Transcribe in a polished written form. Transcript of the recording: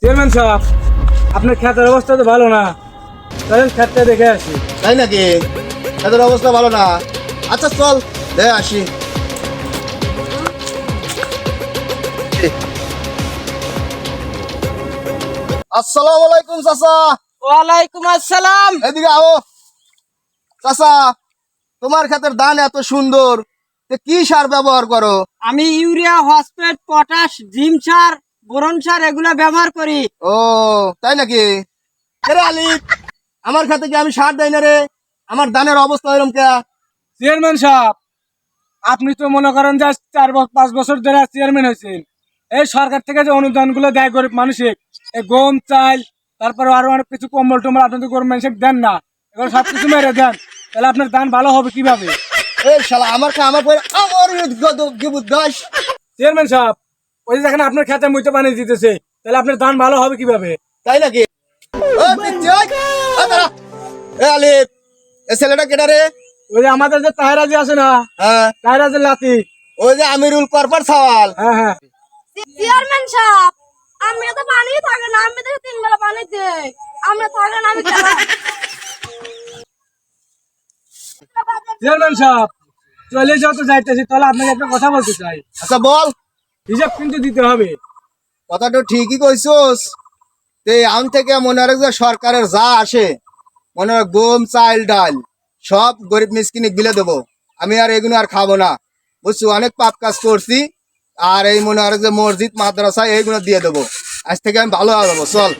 Chairman সাহেব, আপনার খেতের অবস্থা তো ভালো না, চলেন খেতটা দেখে আসি। তাই নাকি? তাদের অবস্থা ভালো না? আচ্ছা চল দেখে আসি। আসসালামু আলাইকুম চাচা। ওয়ালাইকুম আসসালাম। এদিকে আও চাচা, তোমার ক্ষেতের ধান এত সুন্দর, তে কি সার ব্যবহার করো? আমি ইউরিয়া, ফসফেট, পটাশ, জিম সার, বোরন সার এগুলা ব্যবহার করি। ও তাই নাকি? রে আলী, আমার ক্ষেতে কি আমি সার দেই না রে? আমার ধানের অবস্থা এরকম কে? চেয়ারম্যান সাহেব, আপনি তো মনে করেন যে 4-5 বছর ধরে চেয়ারম্যান হয়েছেন। এই সরকার থেকে যে অনুদান গুলো দেয় গরিব মানুষের, এই গম চাল, তারপরে আরো অনেক কিছু কম্বল টম্বল আপনি তো গরিব মানুষের দেন না, এগুলো সবকিছু মেরে দেন, তাহলে আপনার ধান ভালো হবে কিভাবে? এই শালা আমার আমার পরে আমার দাস। চেয়ারম্যান সাহেব, ওই যে দেখেন আপনার খেতে মুইতে পানি দিতেছে, তাহলে আপনার ধান ভালো হবে কিভাবে? তাই নাকি? ও পিচ্ছি, ওই, ওই দাঁড়া। এ আলী, এ ছেলেটা কেটা রে? ওই যে আমাদের যে তাহেরাজি আছে না, হ্যাঁ, তাহেরাজের লাতি। ওই যে আমিরুল করপার সওয়াল। হ্যাঁ হ্যাঁ। চেয়ারম্যান সাহেব, আমি তো পানি থাকে না, আমি তো 3 বেলা পানি দেই, আমরা থাকে না, আমি চেয়ারম্যান সাহেব, চলে যাও তো যাইতেছি, তাহলে আপনাকে একটা কথা বলতে চাই। আচ্ছা বল। হিসাব কিন্তু দিতে হবে। কথাটা ঠিকই কইছস। তে আম থেকে মনে হয় যে সরকারের যা আসে, মনে হয় গম চাল ডাল সব গরিব মিসকিনে বিলে দেবো। আমি আর এগুলো আর খাবো না, বুঝছো? অনেক পাপ কাজ করছি। আর এই মনে হয় যে মসজিদ মাদ্রাসা এইগুলো দিয়ে দেবো। আজ থেকে আমি ভালো হয়ে যাবো, চল।